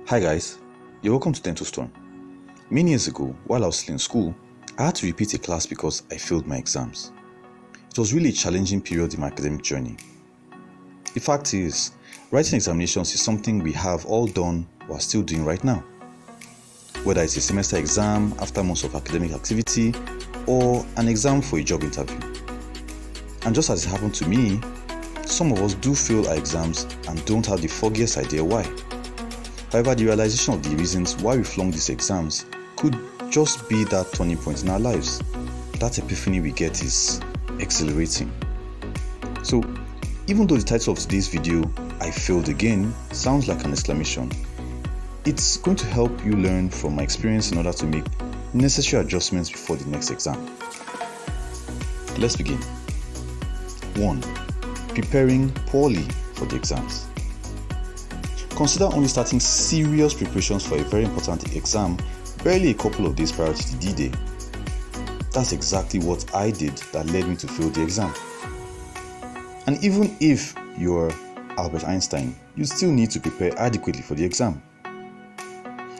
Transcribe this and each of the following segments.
Hi guys, you're welcome to DENTOSTORM. Many years ago, while I was still in school, I had to repeat a class because I failed my exams. It was really a challenging period in my academic journey. The fact is, writing examinations is something we have all done or are still doing right now. Whether it's a semester exam after months of academic activity or an exam for a job interview. And just as it happened to me, some of us do fail our exams and don't have the foggiest idea why. However, the realization of the reasons why we flunked these exams could just be that turning point in our lives. That epiphany we get is exhilarating. So, even though the title of today's video, I failed again, sounds like an exclamation, it's going to help you learn from my experience in order to make necessary adjustments before the next exam. Let's begin. 1. Preparing poorly for the exams. Consider only starting serious preparations for a very important exam barely a couple of days prior to the D-Day. That's exactly what I did that led me to fail the exam. And even if you're Albert Einstein, you still need to prepare adequately for the exam.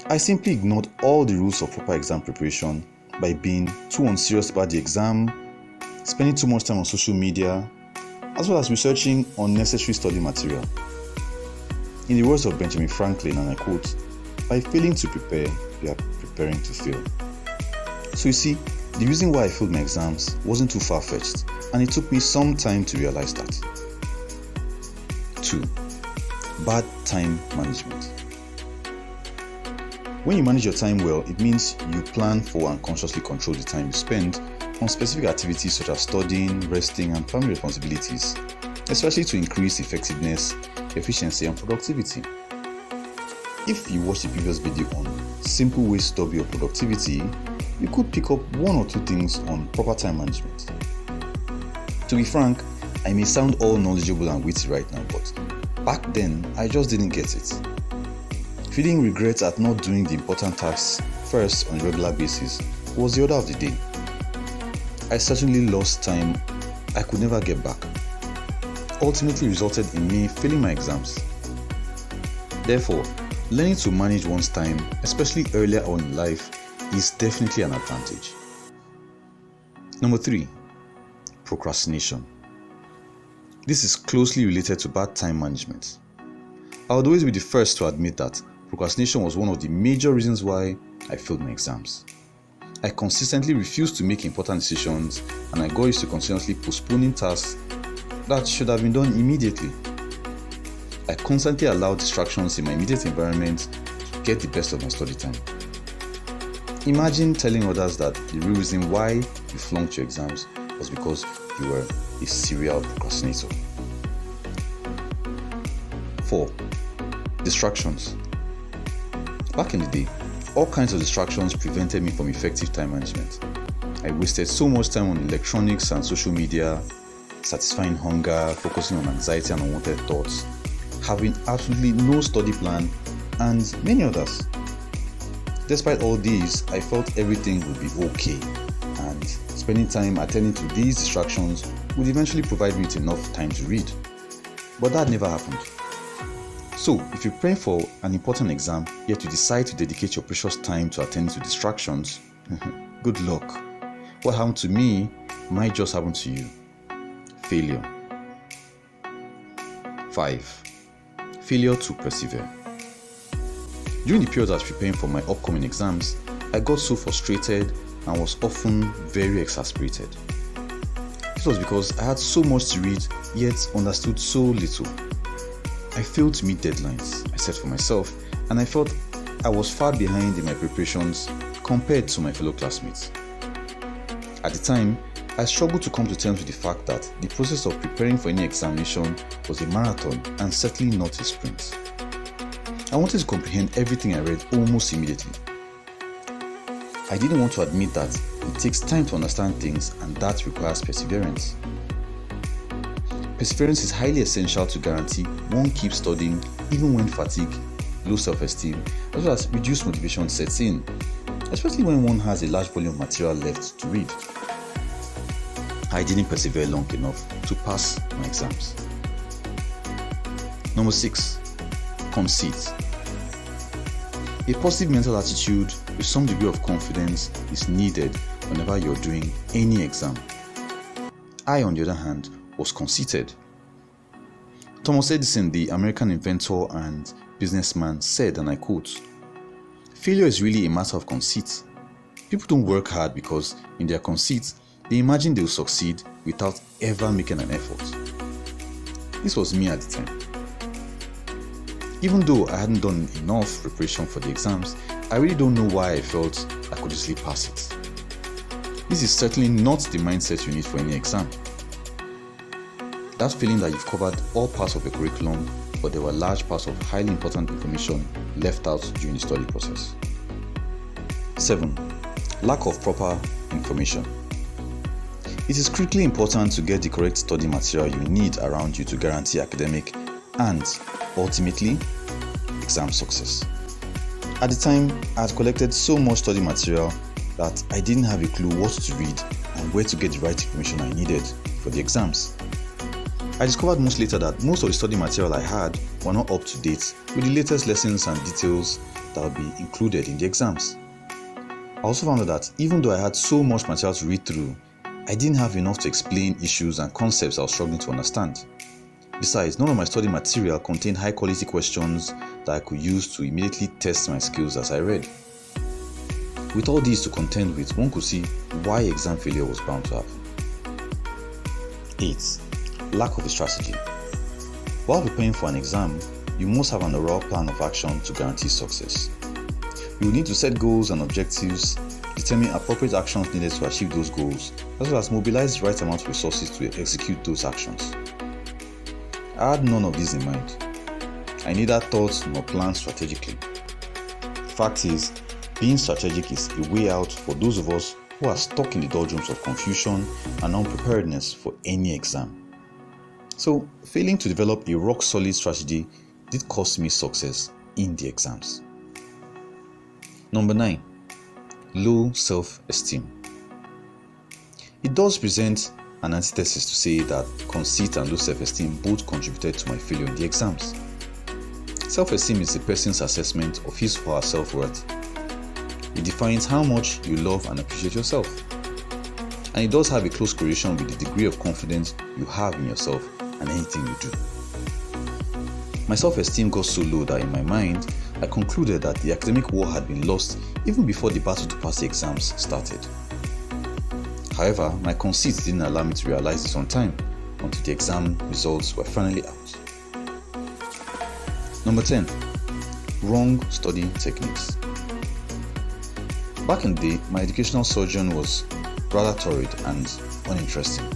I simply ignored all the rules of proper exam preparation by being too unserious about the exam, spending too much time on social media, as well as researching unnecessary study material. In the words of Benjamin Franklin, and I quote, "By failing to prepare, we are preparing to fail." So you see, the reason why I failed my exams wasn't too far-fetched, and it took me some time to realize that. 2. Bad time management. When you manage your time well, it means you plan for and consciously control the time you spend on specific activities such as studying, resting, and family responsibilities, especially to increase effectiveness, efficiency, and productivity. If you watched the previous video on simple ways to double your productivity, you could pick up one or two things on proper time management. To be frank, I may sound all knowledgeable and witty right now, but back then, I just didn't get it. Feeling regret at not doing the important tasks first on a regular basis was the order of the day. I certainly lost time I could never get back. Ultimately resulted in me failing my exams. Therefore, learning to manage one's time, especially earlier on in life, is definitely an advantage. Number 3. Procrastination. This is closely related to bad time management. I would always be the first to admit that procrastination was one of the major reasons why I failed my exams. I consistently refused to make important decisions, and I got used to continuously postponing tasks that should have been done immediately. I constantly allowed distractions in my immediate environment to get the best of my study time. Imagine telling others that the real reason why you flunked your exams was because you were a serial procrastinator. 4. Distractions. Back in the day, all kinds of distractions prevented me from effective time management. I wasted so much time on electronics and social media, satisfying hunger, focusing on anxiety and unwanted thoughts, having absolutely no study plan, and many others. Despite all these, I felt everything would be okay, and spending time attending to these distractions would eventually provide me with enough time to read. But that never happened. So, if you're praying for an important exam, yet you decide to dedicate your precious time to attending to distractions, good luck. What happened to me might just happen to you. Failure. 5. Failure to persevere. During the period I was preparing for my upcoming exams, I got so frustrated and was often very exasperated. This was because I had so much to read, yet understood so little. I failed to meet deadlines I set for myself, and I felt I was far behind in my preparations compared to my fellow classmates. At the time, I struggled to come to terms with the fact that the process of preparing for any examination was a marathon and certainly not a sprint. I wanted to comprehend everything I read almost immediately. I didn't want to admit that it takes time to understand things and that requires perseverance. Perseverance is highly essential to guarantee one keeps studying even when fatigue, low self-esteem, as well as reduced motivation sets in, especially when one has a large volume of material left to read. I didn't persevere long enough to pass my exams. Number 6. Conceit. A positive mental attitude with some degree of confidence is needed whenever you're doing any exam. I, on the other hand, was conceited. Thomas Edison, the American inventor and businessman, said, and I quote, "Failure is really a matter of conceit. People don't work hard because, in their conceit, they imagine they will succeed without ever making an effort." This was me at the time. Even though I hadn't done enough preparation for the exams, I really don't know why I felt I could easily pass it. This is certainly not the mindset you need for any exam. That feeling that you've covered all parts of the curriculum, but there were large parts of highly important information left out during the study process. 7. Lack of proper information. It is critically important to get the correct study material you need around you to guarantee academic and, ultimately, exam success. At the time, I had collected so much study material that I didn't have a clue what to read and where to get the right information I needed for the exams. I discovered much later that most of the study material I had were not up to date with the latest lessons and details that would be included in the exams. I also found out that even though I had so much material to read through, I didn't have enough to explain issues and concepts I was struggling to understand. Besides, none of my study material contained high quality questions that I could use to immediately test my skills as I read. With all these to contend with, one could see why exam failure was bound to happen. 8. Lack of a strategy. While preparing for an exam, you must have an overall plan of action to guarantee success. You will need to set goals and objectives, determine appropriate actions needed to achieve those goals, as well as mobilize the right amount of resources to execute those actions. I had none of these in mind. I neither thought nor planned strategically. The fact is, being strategic is a way out for those of us who are stuck in the doldrums of confusion and unpreparedness for any exam. So, failing to develop a rock-solid strategy did cost me success in the exams. Number 9. Low self-esteem. It does present an antithesis to say that conceit and low self-esteem both contributed to my failure in the exams. Self-esteem is a person's assessment of his or her self-worth. It defines how much you love and appreciate yourself. And it does have a close correlation with the degree of confidence you have in yourself and anything you do. My self-esteem got so low that in my mind, I concluded that the academic war had been lost even before the battle to pass the exams started. However, my conceit didn't allow me to realize this on time until the exam results were finally out. Number 10. Wrong study techniques. Back in the day, my educational sojourn was rather torrid and uninteresting.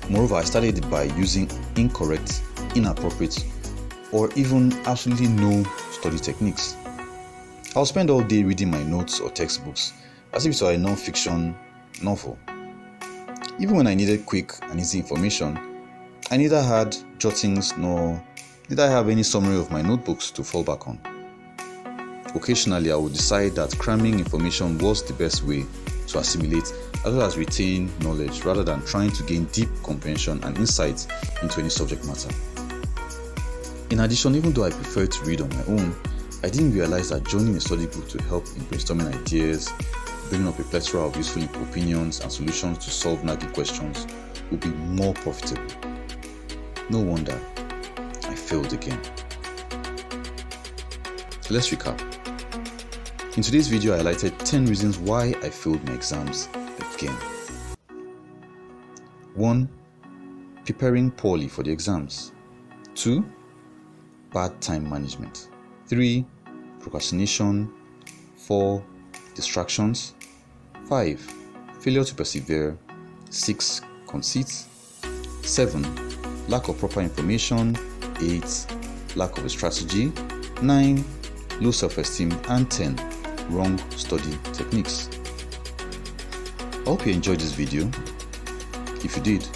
Moreover, I studied it by using incorrect, inappropriate, or even absolutely no study techniques. I'll spend all day reading my notes or textbooks as if it were a non-fiction novel. Even when I needed quick and easy information, I neither had jottings nor did I have any summary of my notebooks to fall back on. Occasionally, I would decide that cramming information was the best way to assimilate as well as retain knowledge rather than trying to gain deep comprehension and insight into any subject matter. In addition, even though I preferred to read on my own, I didn't realize that joining a study group to help in brainstorming ideas, bringing up a plethora of useful opinions and solutions to solve nagging questions would be more profitable. No wonder I failed again. So let's recap. In today's video, I highlighted 10 reasons why I failed my exams again. 1. Preparing poorly for the exams. 2. Bad time management. 3. Procrastination. 4. Distractions. 5. Failure to persevere. 6. Conceit. 7. Lack of proper information. 8. Lack of a strategy. 9. Low self-esteem. And 10. Wrong study techniques. I hope you enjoyed this video. If you did,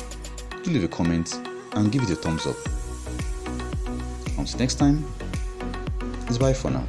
do leave a comment and give it a thumbs up. Until next time, it's bye for now.